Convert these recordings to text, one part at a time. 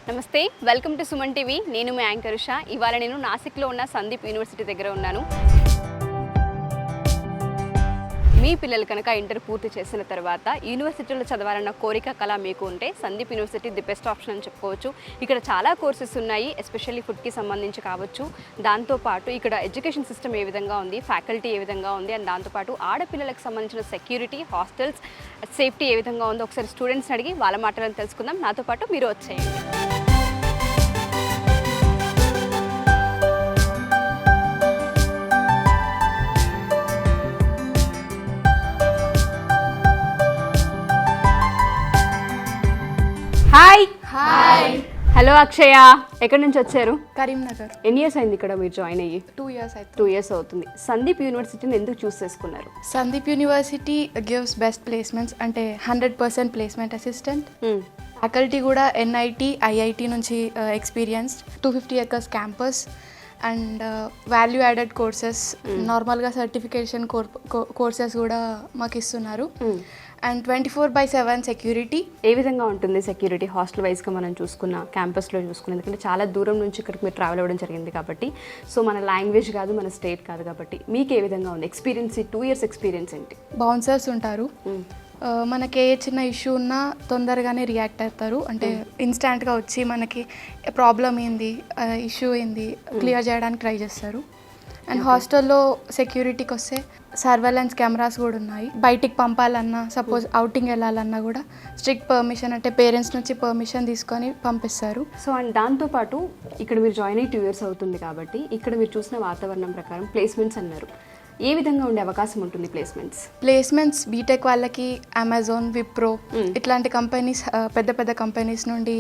నమస్తే, welcome to Suman TV. నేను మీ anchor Usha. ఇవాళ నేను నాసిక్లో ఉన్న సందీప్ యూనివర్సిటీ దగ్గర ఉన్నాను. మీ పిల్లలు కనుక ఇంటర్ పూర్తి చేసిన తర్వాత యూనివర్సిటీలో చదవాలన్న కోరిక కళ మీకు ఉంటే Sandeep university the best option అని చెప్పుకోవచ్చు. ఇక్కడ చాలా కోర్సెస్ ఉన్నాయి, ఎస్పెషల్లీ ఫుడ్కి సంబంధించి కావచ్చు. దాంతోపాటు ఇక్కడ ఎడ్యుకేషన్ సిస్టమ్ ఏ విధంగా ఉంది, ఫ్యాకల్టీ ఏ విధంగా ఉంది, అండ్ దాంతోపాటు ఆడపిల్లలకు సంబంధించిన సెక్యూరిటీ, హాస్టల్స్, సేఫ్టీ ఏ విధంగా ఉందో ఒకసారి స్టూడెంట్స్ని అడిగి వాళ్ళ మాటలను తెలుసుకుందాం. నాతో పాటు మీరు వచ్చేయండి. Hi hi. హలో అక్షయ, ఎక్కడి నుంచి వచ్చారు? కరీంనగర్. ఎన్ని ఇయర్స్ అయింది ఇక్కడ మీరు జాయిన్ అయ్యి? 2 years అయితే. 2 years అవుతుంది. సందీప్ యూనివర్సిటీని ఎందుకు చూస్ చేసుకున్నారు? Sandeep university gives best placements, అంటే 100% ప్లేస్మెంట్ అసిస్టెంట్. ఫ్యాకల్టీ కూడా ఎన్ఐటి, ఐఐటి నుంచి experienced. 250 acres campus and value added courses, నార్మల్గా సర్టిఫికేషన్ కోర్సెస్ కూడా మాకు ఇస్తున్నారు. And 24/7 security. ఏ విధంగా ఉంటుంది సెక్యూరిటీ హాస్టల్ వైజ్గా మనం చూసుకున్న, క్యాంపస్లో చూసుకున్న? ఎందుకంటే చాలా దూరం నుంచి ఇక్కడికి మీరు ట్రావెల్ అవ్వడం జరిగింది కాబట్టి, సో మన లాంగ్వేజ్ కాదు, మన స్టేట్ కాదు కాబట్టి మీకు ఏ విధంగా ఉంది ఎక్స్పీరియన్స్? 2 years ఎక్స్పీరియన్స్ ఏంటి? బౌన్సర్స్ ఉంటారు. మనకి ఏ చిన్న ఇష్యూ ఉన్నా తొందరగానే రియాక్ట్ అవుతారు. అంటే ఇన్స్టాంట్గా వచ్చి మనకి ప్రాబ్లం ఏంది, ఇష్యూ ఏంది క్లియర్ చేయడానికి ట్రై చేస్తారు. అండ్ హాస్టల్లో సెక్యూరిటీకి వస్తే సర్వేలెన్స్ కెమెరాస్ కూడా ఉన్నాయి. బయటికి పంపాలన్నా, సపోజ్ అవుటింగ్ వెళ్ళాలన్నా కూడా స్ట్రిక్ట్ పర్మిషన్, అంటే పేరెంట్స్ నుంచి పర్మిషన్ తీసుకొని పంపిస్తారు. సో అండ్ దాంతోపాటు ఇక్కడ మీరు జాయిన్ అయ్యి 2 years అవుతుంది కాబట్టి ఇక్కడ మీరు చూసిన వాతావరణం ప్రకారం ప్లేస్మెంట్స్ అన్నారు. ఏ విధంగా ఉండే అవకాశం ఉంటుంది ప్లేస్మెంట్స్? బీటెక్ వాళ్ళకి అమెజాన్, విప్రో ఇట్లాంటి కంపెనీస్, పెద్ద పెద్ద కంపెనీస్ నుండి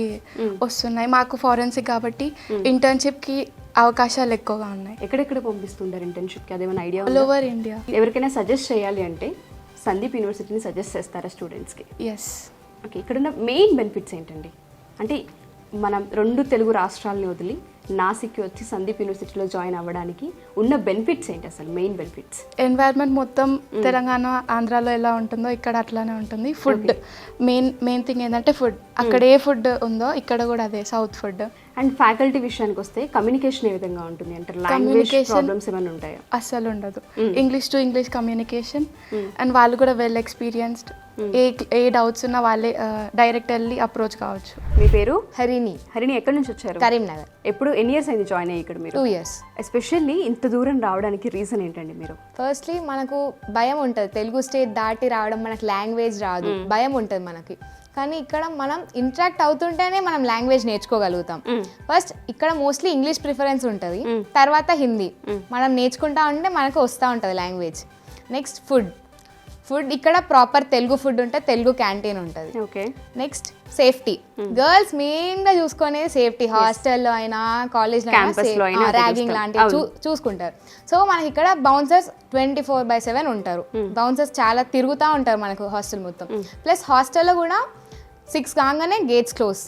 వస్తున్నాయి. మాకు ఫారెన్సిక్ కాబట్టి ఇంటర్న్షిప్కి అవకాశాలు ఎక్కువగా ఉన్నాయి. ఎక్కడెక్కడ పంపిస్తుంటారు ఇంటర్న్షిప్కి? అదేమైనా ఐడియా? All over India. ఎవరికైనా సజెస్ట్ చేయాలి అంటే సందీప్ యూనివర్సిటీని సజెస్ట్ చేస్తారా స్టూడెంట్స్కి? ఎస్. ఓకే, ఇక్కడున్న మెయిన్ బెనిఫిట్స్ ఏంటండి? అంటే మనం 2 తెలుగు రాష్ట్రాలని వదిలి నాసిక్కి వచ్చి సందీప్ యూనివర్సిటీలో జాయిన్ అవ్వడానికి ఉన్న బెనిఫిట్స్ ఏంటి అసలు? Main benefits. ఎన్వైర్న్మెంట్ మొత్తం తెలంగాణ, ఆంధ్రాలో ఎలా ఉంటుందో ఇక్కడ అట్లానే ఉంటుంది. ఫుడ్ మెయిన్ థింగ్ ఏంటంటే ఫుడ్. అక్కడ ఏ ఫుడ్ ఉందో ఇక్కడ కూడా అదే, సౌత్ ఫుడ్. అండ్ ఫ్యాకల్టీ విషయానికి వస్తే కమ్యూనికేషన్ ఏ విధంగా ఉంటుంది? అంటే లాంగ్వేజ్ ప్రాబ్లమ్స్ ఏమైనా ఉంటాయా? అస్సలు ఉండదు. English to English communication. And వాళ్ళు కూడా వెల్ ఎక్స్పీరియన్స్డ్. ఏ డౌట్స్ ఉన్నా వాళ్ళే డైరెక్ట్ వెళ్ళి అప్రోచ్ కావచ్చు. మీ పేరు? హరిణి. హరిణి, ఎక్కడి నుంచి వచ్చారు? కరీంనగర్. ఎప్పుడు ఎన్ని ఇయర్స్ అయింది జాయిన్ అయ్యి ఇక్కడ మీరు? 2 years. ఎస్పెషల్లీ ఇంత దూరం రావడానికి రీజన్ ఏంటండి మీరు? ఫస్ట్లీ మనకు భయం ఉంటుంది, తెలుగు స్టేట్ దాటి రావడం, మనకు లాంగ్వేజ్ రాదు, భయం ఉంటుంది మనకి. కానీ ఇక్కడ మనం ఇంటరాక్ట్ అవుతుంటేనే మనం లాంగ్వేజ్ నేర్చుకోగలుగుతాం. ఫస్ట్ ఇక్కడ మోస్ట్లీ ఇంగ్లీష్ ప్రిఫరెన్స్ ఉంటుంది, తర్వాత హిందీ. మనం నేర్చుకుంటా ఉంటే మనకు వస్తూ ఉంటుంది లాంగ్వేజ్. నెక్స్ట్ ఫుడ్ ఇక్కడ ప్రాపర్ తెలుగు ఫుడ్ ఉంటుంది, తెలుగు క్యాంటీన్ ఉంటుంది. ఓకే. Next safety. గర్ల్స్ మెయిన్గా చూసుకునేది సేఫ్టీ. హాస్టల్లో అయినా, కాలేజ్లో అయినా ర్యాగింగ్ లాంటివి చూసుకుంటారు. సో మనకి ఇక్కడ బౌన్సర్స్ 24/7 ఉంటారు. బౌన్సర్స్ చాలా తిరుగుతూ ఉంటారు మనకు హాస్టల్ మొత్తం. ప్లస్ హాస్టల్లో కూడా 6 కాగానే గేట్స్ క్లోజ్,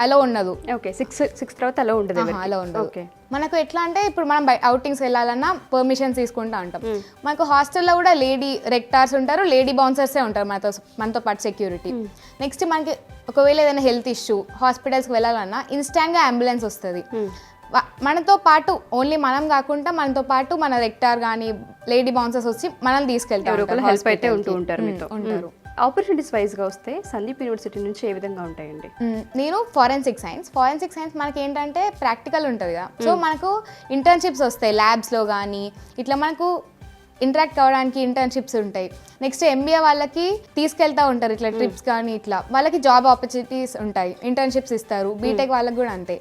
అలా ఉండదు. ఓకే, 6 తర్వాత అలా ఉండదు. అలా ఉండదు. మనకు ఎట్లా అంటే ఇప్పుడు మనం అవుటింగ్స్ వెళ్ళాలన్నా పర్మిషన్ తీసుకుంటూ ఉంటాం. మనకు హాస్టల్లో కూడా లేడీ రెక్టార్స్ ఉంటారు, లేడీ బౌన్సర్సే ఉంటారు మనతో పాటు సెక్యూరిటీ. నెక్స్ట్ మనకి ఒకవేళ ఏదైనా హెల్త్ ఇష్యూ హాస్పిటల్స్కి వెళ్ళాలన్నా ఇన్స్టాంట్గా అంబులెన్స్ వస్తుంది. మనతో పాటు ఓన్లీ మనం కాకుండా మనతో పాటు మన రెక్టార్ కానీ లేడీ బౌన్సర్స్ వచ్చి మనం తీసుకెళ్తారు. హెల్ప్ అయితే ఉంటారు. ఆపర్చునిటీస్ వైజ్గా వస్తే సందీప్ యూనివర్సిటీ నుంచి ఏ విధంగా ఉంటాయండి? నేను ఫారెన్సిక్ సైన్స్ మనకి ఏంటంటే ప్రాక్టికల్ ఉంటుంది కదా. సో మనకు ఇంటర్న్షిప్స్ వస్తాయి ల్యాబ్స్లో కానీ, ఇట్లా మనకు ఇంటరాక్ట్ అవ్వడానికి ఇంటర్న్షిప్స్ ఉంటాయి. నెక్స్ట్ ఎంబీఏ వాళ్ళకి తీసుకెళ్తూ ఉంటారు ఇట్లా ట్రిప్స్ కానీ, ఇట్లా వాళ్ళకి జాబ్ ఆపర్చునిటీస్ ఉంటాయి, ఇంటర్న్షిప్స్ ఇస్తారు. బీటెక్ వాళ్ళకి కూడా అంతే,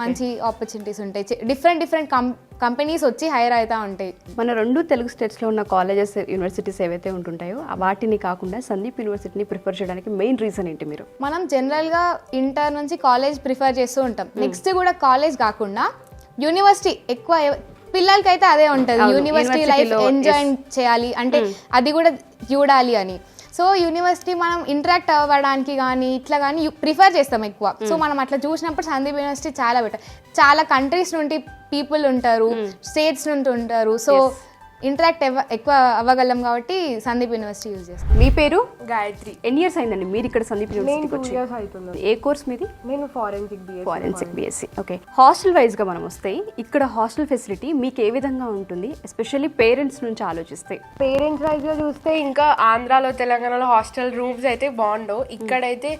మంచి ఆపర్చునిటీస్ ఉంటాయి. డిఫరెంట్ కంపెనీస్ వచ్చి హైర్ అవుతూ ఉంటాయి. మన 2 తెలుగు స్టేట్స్లో ఉన్న కాలేజెస్, యూనివర్సిటీస్ ఏవైతే ఉంటుంటాయో వాటిని కాకుండా సందీప్ యూనివర్సిటీని ప్రిఫర్ చేయడానికి మెయిన్ రీజన్ ఏంటి? మీరు మనం జనరల్గా ఇంటర్ నుంచి కాలేజ్ ప్రిఫర్ చేస్తూ ఉంటాం. నెక్స్ట్ కూడా కాలేజ్ కాకుండా యూనివర్సిటీ ఎక్కువ పిల్లలకైతే అదే ఉంటుంది. యూనివర్సిటీ లైఫ్ ఎంజాయ్ చేయాలి అంటే అది కూడా చూడాలి అని. సో యూనివర్సిటీ మనం ఇంటరాక్ట్ అవ్వడానికి కానీ ఇట్లా కానీ ప్రిఫర్ చేస్తాం ఎక్కువ. సో మనం అట్లా చూసినప్పుడు సందీప్ యూనివర్సిటీ చాలా బెటర్. చాలా కంట్రీస్ నుండి పీపుల్ ఉంటారు, స్టేట్స్ నుండి ఉంటారు. సో ఇంటరాక్ట్ ఎక్కువ అవ్వగలం కాబట్టి సందీప్ యూనివర్సిటీ యూజ్ చేస్తాం. మీ పేరు? గాయత్రి. ఎన్ని ఇయర్స్ అయిందండి మీరు ఇక్కడ సందీప్ నేను యూనివర్సిటీకి 2 వచ్చి? years అవుతుంది. ఏ కోర్స్ మీది? నేను forensic BSc. Forensic BSc. Okay, hostel వైజ్గా మనం వస్తే ఇక్కడ హాస్టల్ ఫెసిలిటీ మీకు ఏ విధంగా ఉంటుంది, ఎస్పెషల్లీ పేరెంట్స్ నుంచి ఆలోచిస్తే? పేరెంట్స్ వైజ్గా చూస్తే ఇంకా ఆంధ్రాలో తెలంగాణలో హాస్టల్ రూమ్స్ అయితే బాగుండవు. ఇక్కడైతే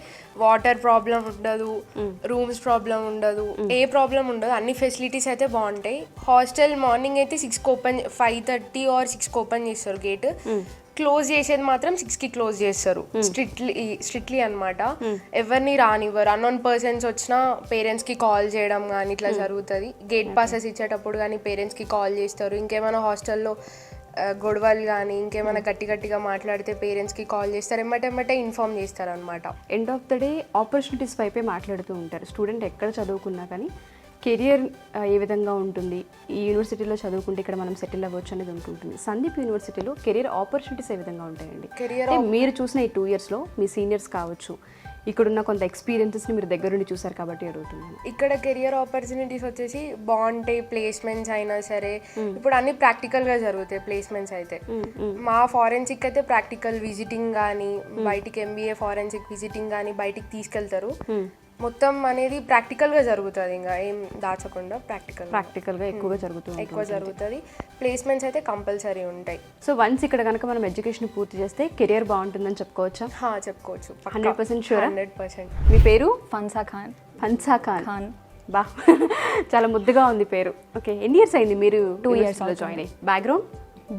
వాటర్ ప్రాబ్లం ఉండదు, రూమ్స్ ప్రాబ్లం ఉండదు, ఏ ప్రాబ్లం ఉండదు, అన్ని ఫెసిలిటీస్ అయితే బాగుంటాయి. హాస్టల్ మార్నింగ్ అయితే 6కి ఓపెన్, 5:30 or 6కి ఓపెన్ చేస్తారు గేట్. క్లోజ్ చేసేది మాత్రం 6కి క్లోజ్ చేస్తారు. స్ట్రిక్ట్లీ అనమాట. ఎవరిని రానివ్వరు. అన్నోన్ పర్సన్స్ వచ్చినా పేరెంట్స్కి కాల్ చేయడం కానీ ఇట్లా జరుగుతుంది. గేట్ పాసెస్ ఇచ్చేటప్పుడు కానీ పేరెంట్స్కి కాల్ చేస్తారు. ఇంకేమైనా హాస్టల్లో గొడవలు కానీ ఇంకేమైనా గట్టిగా మాట్లాడితే పేరెంట్స్కి కాల్ చేస్తారు, ఎమ్మటెమ్మటే ఇన్ఫార్మ్ చేస్తారు అనమాట. End of the day opportunities వైపే మాట్లాడుతూ ఉంటారు. స్టూడెంట్ ఎక్కడ చదువుకున్నా కానీ కెరియర్ ఏ విధంగా ఉంటుంది, ఈ యూనివర్సిటీలో చదువుకుంటే ఇక్కడ మనం సెటిల్ అవ్వచ్చు అనేది ఉంటుంది. సందీప్ యూనివర్సిటీలో కెరియర్ ఆపర్చునిటీస్ ఏ విధంగా ఉంటాయండి? కెరియర్ అంటే మీరు చూసిన ఈ 2 yearsలో మీ సీనియర్స్ కావచ్చు, ఇక్కడున్న కొంత ఎక్స్పీరియన్సెస్ని మీరు దగ్గర నుండి చూసారు కాబట్టి అడుగుతున్నాను. ఇక్కడ కెరియర్ ఆపర్చునిటీస్ వచ్చేసి బాగుంటాయి. ప్లేస్మెంట్స్ అయినా సరే ఇప్పుడు అన్ని ప్రాక్టికల్గా జరుగుతాయి. ప్లేస్మెంట్స్ అయితే మా ఫారెన్సిక్ అయితే ప్రాక్టికల్ విజిటింగ్ కానీ బయటికి ఎంబీఏ ఫారెన్సిక్ విజిటింగ్ కానీ బయటికి తీసుకెళ్తారు. మొత్తం అనేది ప్రాక్టికల్గా జరుగుతుంది. ఇంకా ఏం దాచకుండా ప్రాక్టికల్గా ఎక్కువగా జరుగుతుంది. ప్లేస్మెంట్స్ అయితే కంపల్సరీ ఉంటాయి. సో వన్స్ ఇక్కడ కనుక మనం ఎడ్యుకేషన్ పూర్తి చేస్తే కెరియర్ బాగుంటుందని చెప్పుకోవచ్చా? చెప్పుకోవచ్చు. 100% షూర్? 100%. మీ పేరు? ఫన్సా ఖాన్. ఫన్సా ఖాన్. బా, చాలా ముద్దుగా ఉంది పేరు. ఓకే, ఎన్ని ఇయర్స్ అయింది మీరు 2 years జాయిన్ అయ్యి? బ్యాక్గ్రౌండ్?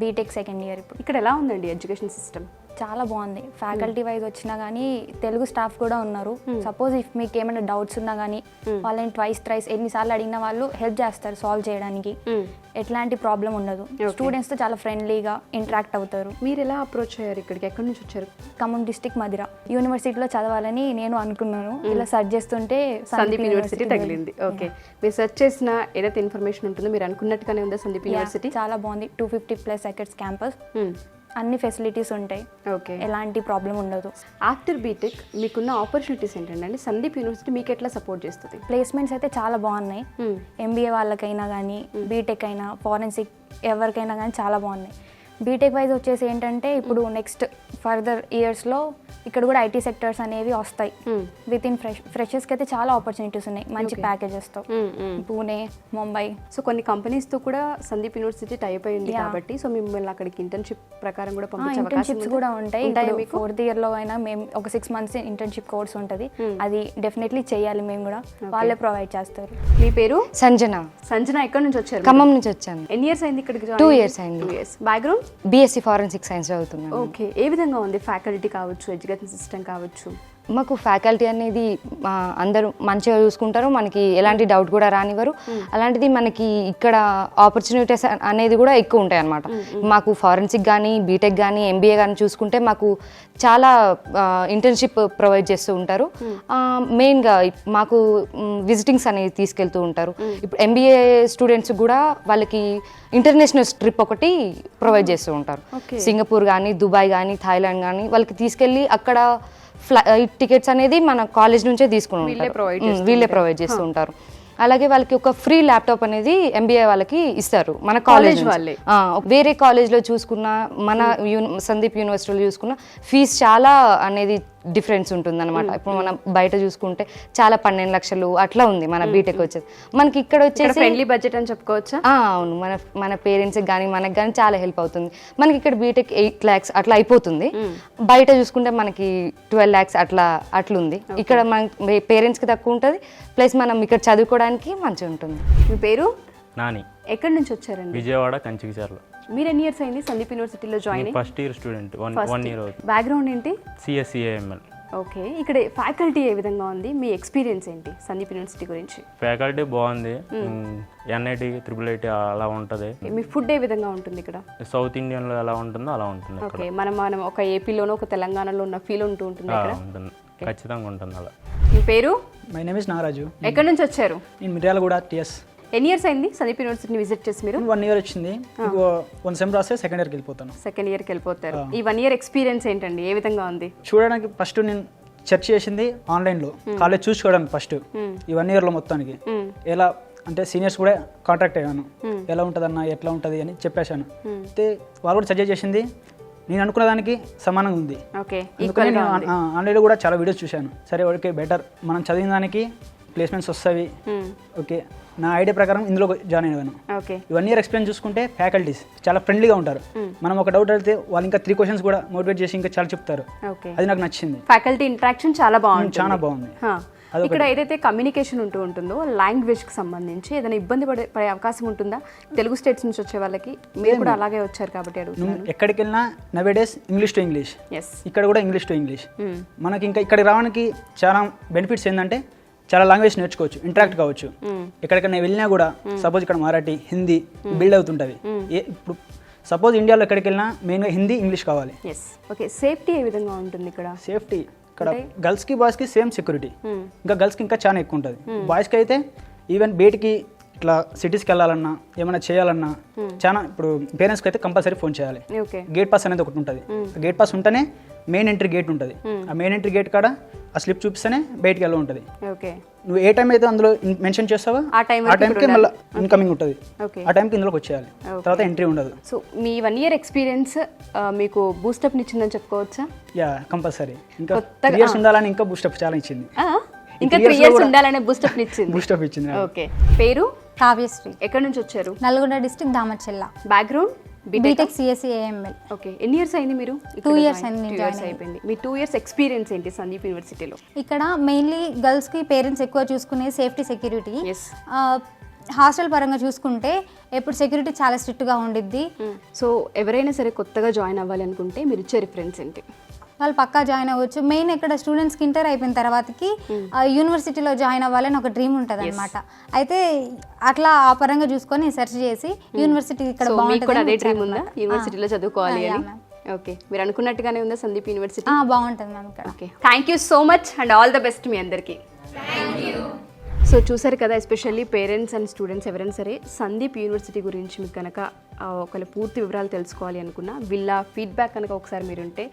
BTech 2nd year. ఇప్పుడు ఇక్కడ ఎలా ఉందండి ఎడ్యుకేషన్ సిస్టమ్? చాలా బాగుంది. ఫ్యాకల్టీ వైజ్ వచ్చినా కానీ తెలుగు స్టాఫ్ కూడా ఉన్నారు. సపోజ్ ఇఫ్ మీకు ఏమైనా డౌట్స్ ఉన్నా కానీ వాళ్ళని ట్రైస్ ఎన్నిసార్లు అడిగిన వాళ్ళు హెల్ప్ చేస్తారు సాల్వ్ చేయడానికి. ఎట్లాంటి ప్రాబ్లం ఉండదు. స్టూడెంట్స్తో చాలా ఫ్రెండ్లీగా ఇంటరాక్ట్ అవుతారు. మీరు ఎలా అప్రోచ్ అయ్యారు ఇక్కడికి? ఎక్కడి నుంచి వచ్చారు? ఖమ్మం డిస్టిక్ మధిర యూనివర్సిటీలో చదవాలని నేను అనుకున్నాను. ఇలా సెర్చ్ చేస్తుంటే సందీప్ యూనివర్సిటీ తగిలింది. ఓకే, మీరు సెర్చ్ చేసిన ఏదైతే ఇన్ఫర్మేషన్ ఉంటుందో మీరు అనుకున్నట్టుగానే ఉందా సందీప్ యూనివర్సిటీ? చాలా బాగుంది. 250+ ఎకర్స్ క్యాంపస్, అన్ని ఫెసిలిటీస్ ఉంటాయి. ఓకే, ఎలాంటి ప్రాబ్లం ఉండదు. ఆఫ్టర్ బీటెక్ మీకున్న ఆపర్చునిటీస్ ఏంటంటే సందీప్ యూనివర్సిటీ మీకు ఎట్లా సపోర్ట్ చేస్తుంది? ప్లేస్మెంట్స్ అయితే చాలా బాగున్నాయి. ఎంబీఏ వాళ్ళకైనా కానీ బీటెక్ అయినా ఫారెన్సిక్ ఎవరికైనా కానీ చాలా బాగున్నాయి. బీటెక్ వైజ్ వచ్చేసి ఏంటంటే ఇప్పుడు నెక్స్ట్ ఫర్దర్ ఇయర్స్లో ఇక్కడ కూడా ఐటీ సెక్టర్స్ అనేవి వస్తాయి. విత్ ఇన్ ఫ్రెషర్స్కి అయితే చాలా ఆపర్చునిటీస్ ఉన్నాయి మంచి ప్యాకేజెస్తో. పూణే, ముంబై, సో కొన్ని కంపెనీస్తో కూడా సందీప్ యూనివర్సిటీ టైప్ అయింది కాబట్టి సో మిమ్మల్ని అక్కడికి ఇంటర్న్షిప్ ప్రకారం కూడా పంపించే ఇంటర్న్షిప్స్ కూడా ఉంటాయి. 4th yearలో అయినా మేము ఒక 6 months ఇంటర్న్షిప్ కోర్స్ ఉంటుంది. అది డెఫినెట్లీ చేయాలి. మేము కూడా వాళ్ళే ప్రొవైడ్ చేస్తారు. మీ పేరు? సంజన. సంజన, ఎక్కడి నుంచి వచ్చారు? ఖమ్మం నుంచి వచ్చాను. ఎన్ని ఇయర్స్ అయింది ఇక్కడికి? 2 years అయింది. 2 years. Background? BSc forensic science చదువుతున్నాను. ఓకే, ఏ విధంగా ఉంది ఫ్యాకల్టీ కావచ్చు, ఎడ్యుకేషన్ సిస్టమ్ కావచ్చు? మాకు ఫ్యాకల్టీ అనేది అందరూ మంచిగా చూసుకుంటారు. మనకి ఎలాంటి డౌట్ కూడా రానివ్వరు. అలాంటిది మనకి ఇక్కడ ఆపర్చునిటీస్ అనేది కూడా ఎక్కువ ఉంటాయి అన్నమాట. మాకు ఫారెన్సిక్ కానీ బీటెక్ కానీ ఎంబీఏ కానీ చూసుకుంటే మాకు చాలా ఇంటర్న్షిప్ ప్రొవైడ్ చేస్తూ ఉంటారు. మెయిన్గా మాకు విజిటింగ్స్ అనేవి తీసుకెళ్తూ ఉంటారు. ఇప్పుడు ఎంబీఏ స్టూడెంట్స్ కూడా వాళ్ళకి ఇంటర్నేషనల్ ట్రిప్ ఒకటి ప్రొవైడ్ చేస్తూ ఉంటారు. సింగపూర్ కానీ దుబాయ్ కానీ థాయిలాండ్ కానీ వాళ్ళకి తీసుకెళ్ళి అక్కడ ఫ్లైట్ టికెట్స్ అనేది మన కాలేజ్ నుంచే తీసుకుని వీళ్ళే ప్రొవైడ్ చేస్తూ ఉంటారు. అలాగే వాళ్ళకి ఒక ఫ్రీ ల్యాప్టాప్ అనేది ఎంబీఏ వాళ్ళకి ఇస్తారు మన కాలేజ్ వాళ్ళే. వేరే కాలేజ్లో చూసుకున్న మన సందీప్ యూనివర్సిటీలో చూసుకున్న ఫీజు చాలా అనేది డిఫరెన్స్ ఉంటుంది అనమాట. ఇప్పుడు మనం బయట చూసుకుంటే చాలా 12 లక్షలు అట్లా ఉంది మన బీటెక్ వచ్చేది. మనకి ఇక్కడ వచ్చేసి ఫ్రెండ్లీ బడ్జెట్ అని చెప్పుకోవచ్చా? అవును, మన పేరెంట్స్కి కానీ మనకి కానీ చాలా హెల్ప్ అవుతుంది. మనకి ఇక్కడ బీటెక్ 8 lakhs అట్లా అయిపోతుంది. బయట చూసుకుంటే మనకి 12 lakhs అట్లుంది. ఇక్కడ మన పేరెంట్స్కి తక్కువ ఉంటుంది, ప్లస్ మనం ఇక్కడ చదువుకోవడానికి మంచిగా ఉంటుంది. మీ పేరు? నాని. ఎక్కడి నుంచి వచ్చారండి? విజయవాడ కంచికిచర్ల. మీరు ఎన్ని ఇయర్స్ అయింది సందీప్ యూనివర్సిటీలో జాయిన్ అయ్యి? First year student. 1 year అవుతుంది. బ్యాక్గ్రౌండ్ ఏంటి? CSCAML. ఓకే, ఇక్కడ ఫ్యాకల్టీ ఏ విధంగా ఉంది, మీ ఎక్స్పీరియన్స్ ఏంటి సందీప్ యూనివర్సిటీ గురించి? ఫ్యాకల్టీ బాగుంది. NIT, IIIT అలా ఉంటుంది. మీ ఫుడ్ ఏ విధంగా ఉంటుంది ఇక్కడ? సౌత్ ఇండియన్లో ఎలా ఉంటుందో అలా ఉంటుంది. ఓకే, మనం ఒక ఏపీలోనో ఒక తెలంగాణలో ఉన్న ఫీల్ ఉంటుంది ఇక్కడ? ఉంటుంది, ఖచ్చితంగా ఉంటుంది అలా. మీ పేరు? My name is Nagaraju. ఎక్కడి నుంచి వచ్చారు? నేను మిర్యాలగూడ TS. ఎన్ని ఇయర్స్ అయింది సందీప్ యూనివర్సిటీని విజిట్ చేసి మీరు? 1 year వచ్చింది. 1 sem రాస్తే 2nd yearకి వెళ్ళిపోతాను. 2nd yearకి వెళ్ళిపోతారు. ఈ 1 year ఎక్స్పీరియన్స్ ఏంటండి, ఏ విధంగా ఉంది? చూడడానికి ఫస్ట్ నేను సెర్చ్ చేసింది ఆన్లైన్లో, కాలేజ్ చూసుకోవడానికి ఫస్ట్ ఈ 1 yearలో మొత్తానికి ఎలా అంటే సీనియర్స్ కూడా కాంటాక్ట్ అయ్యాను ఎలా ఉంటుందన్న ఎట్లా ఉంటుంది అని చెప్పేశాను. అయితే వాళ్ళు కూడా సజెస్ట్ చేసింది నేను అనుకున్న దానికి సమానంగా ఉంది. ఓకే, అందుకని నేను ఆన్లైన్లో కూడా చాలా వీడియోస్ చూశాను. సరే ఓకే బెటర్ మనం చదివిన దానికి ప్లేస్మెంట్స్ వస్తాయి. ఓకే నా ఐడియా ప్రకారం ఇందులో జాయిన్ అయ్యాను. ఓకే, 1 year ఎక్స్పీరియన్స్ చూసుకుంటే ఫ్యాకల్టీస్ చాలా ఫ్రెండ్లీగా ఉంటారు. మనం ఒక డౌట్ అడిగితే వాళ్ళు ఇంకా 3 questions కూడా మోటివేట్ చేసి ఇంకా చాలా చెప్తారు. ఓకే, అది నాకు నచ్చింది. ఫ్యాకల్టీ ఇంటరాక్షన్ చాలా బాగుంది. చాలా బాగుంది. ఇక్కడ ఏదైతే కమ్యూనికేషన్ ఉంటుందో లాంగ్వేజ్కి సంబంధించి ఏదైనా ఇబ్బంది పడే అవకాశం ఉంటుందా? తెలుగు స్టేట్స్ నుంచి వచ్చే వాళ్ళకి మీరు కూడా అలాగే వచ్చారు కాబట్టి అడుగుతున్నాను. ఎక్కడికి వెళ్ళినా నవేడేస్ ఇంగ్లీష్ టు ఇంగ్లీష్, ఇక్కడ కూడా ఇంగ్లీష్ టు ఇంగ్లీష్. మనకి ఇంకా ఇక్కడికి రావడానికి చాలా బెనిఫిట్స్ ఏంటంటే చాలా లాంగ్వేజ్ నేర్చుకోవచ్చు, ఇంటరాక్ట్ కావచ్చు. ఎక్కడికైనా వెళ్ళినా కూడా సపోజ్ ఇక్కడ మరాఠీ హిందీ బిల్డ్ అవుతుంటుంది. ఇప్పుడు సపోజ్ ఇండియాలో ఎక్కడికి వెళ్ళినా మెయిన్గా హిందీ ఇంగ్లీష్ కావాలి. ఓకే, సేఫ్టీ ఏ విధంగా ఉంటుంది ఇక్కడ? సేఫ్టీ ఇక్కడ గర్ల్స్కి బాయ్స్కి సేమ్ సెక్యూరిటీ, ఇంకా గర్ల్స్కి ఇంకా చాలా ఎక్కువ ఉంటుంది. బాయ్స్కి అయితే ఈవెన్ బయటికి ఇట్లా సిటీస్కి వెళ్ళాలన్నా ఏమైనా చేయాలన్నా చాలా ఇప్పుడు పేరెంట్స్కి అయితే కంపల్సరీ ఫోన్ చేయాలి. గేట్ పాస్ అనేది ఒకటి ఉంటుంది. గేట్ పాస్ ఉంటేనే మెయిన్ ఎంట్రీ గేట్ ఉంటుంది. ఆ మెయిన్ ఎంట్రీ గేట్ కాడ ఆ స్లిప్ చూపిస్తేనే బయటికి వెళ్ళి ఉంటుంది. నువ్వు ఏ టైం అయితే అందులో మెన్షన్ చేస్తావో ఆ టైంకి మళ్ళీ ఇన్కమింగ్ ఉంటుంది. ఆ టైంకి ఇందులోకి వచ్చేయాలి, తర్వాత ఎంట్రీ ఉండదు. సో మీ 1 year ఎక్స్పీరియన్స్ మీకు బూస్టప్ ఇచ్చిందని చెప్పుకోవచ్చా? Yeah compulsory. ఇంకా 3 years ఉండాలని ఇంకా బూస్టప్ చాలా ఇచ్చింది. ఇంకా 3 years ఉండాలనే బూస్టప్ ఇచ్చింది. బూస్టప్ ఇచ్చింది. ఓకే, పేరు? కావ్యశ్రీ. ఎక్కడి నుంచి వచ్చారు? Nalgonda district Damaracherla. Background? BTech CSC AML. Okay, ఎన్ని ఇయర్స్ అయింది మీరు? 2 years అయింది. 2 years అయిపోయింది. మీ 2 years ఎక్స్పీరియన్స్ ఏంటి సందీప్ యూనివర్సిటీలో? ఇక్కడ మెయిన్లీ గర్ల్స్కి పేరెంట్స్ ఎక్కువ చూసుకునే సేఫ్టీ సెక్యూరిటీ. హాస్టల్ పరంగా చూసుకుంటే ఎప్పుడు సెక్యూరిటీ చాలా స్ట్రిక్ట్గా ఉండిద్ది. సో ఎవరైనా సరే కొత్తగా జాయిన్ అవ్వాలి అనుకుంటే మీరు ఇచ్చే రిఫరెన్స్ ఏంటి? వాళ్ళు పక్కా జాయిన్ అవ్వచ్చు. మెయిన్ ఇక్కడ స్టూడెంట్స్కి ఇంటర్ అయిపోయిన తర్వాతకి యూనివర్సిటీలో జాయిన్ అవ్వాలని ఒక డ్రీమ్ ఉంటుంది అనమాట. అయితే అట్లా ఆ పరంగా చూసుకొని సెర్చ్ చేసి యూనివర్సిటీ ఇక్కడ అదే డ్రీమ్ ఉందా యూనివర్సిటీలో చదువుకోవాలి అని? ఓకే, మీరు అనుకున్నట్టుగానే ఉందా సందీప్ యూనివర్సిటీ? బాగుంటుంది మ్యామ్ ఇక్కడ. Okay, thank you so much and all the best మీ అందరికీ. సో చూసారు కదా, ఎస్పెషల్లీ పేరెంట్స్ అండ్ స్టూడెంట్స్ ఎవరైనా సరే సందీప్ యూనివర్సిటీ గురించి మీకు కనుక ఒకవేళ పూర్తి వివరాలు తెలుసుకోవాలి అనుకున్నా వీళ్ళ ఫీడ్బ్యాక్ కనుక ఒకసారి మీరుంటే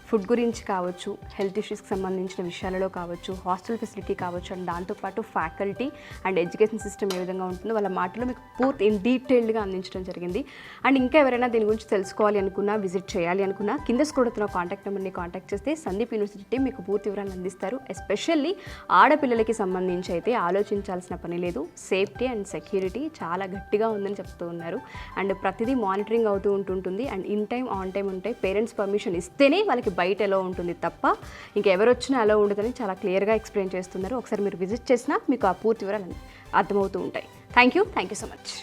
ఫుడ్ గురించి కావచ్చు, హెల్త్ ఇష్యూస్కి సంబంధించిన విషయాలలో కావచ్చు, హాస్టల్ ఫెసిలిటీ కావచ్చు, అండ్ దాంతోపాటు ఫ్యాకల్టీ అండ్ ఎడ్యుకేషన్ సిస్టమ్ ఏ విధంగా ఉంటుందో వాళ్ళ మాటలో మీకు పూర్తి డీటెయిల్డ్గా అందించడం జరిగింది. అండ్ ఇంకా ఎవరైనా దీని గురించి తెలుసుకోవాలి అనుకున్నా, విజిట్ చేయాలి అనుకున్నా కింద స్క్రోల్ అవుతున్న కాంటాక్ట్ నెంబర్ని కాంటాక్ట్ చేస్తే సందీప్ యూనివర్సిటీ టీం మీకు పూర్తి వివరాలు అందిస్తారు. ఎస్పెషల్లీ ఆడపిల్లలకి సంబంధించి అయితే ఆలోచించాల్సిన పని లేదు. సేఫ్టీ అండ్ సెక్యూరిటీ చాలా గట్టిగా ఉందని చెప్తూ ఉన్నారు. అండ్ ప్రతిదీ మానిటరింగ్ అవుతూ ఉంటుంటుంది. And in time on time ఉంటాయి. పేరెంట్స్ పర్మిషన్ ఇస్తేనే వాళ్ళకి బయట ఎలా ఉంటుంది తప్ప ఇంకెవరు వచ్చినా ఎలా ఉండదని చాలా క్లియర్గా ఎక్స్ప్లెయిన్ చేస్తున్నారు. ఒకసారి మీరు విజిట్ చేసినా మీకు ఆ పూర్తి వివరాలు అర్థమవుతూ ఉంటాయి. Thank you so much.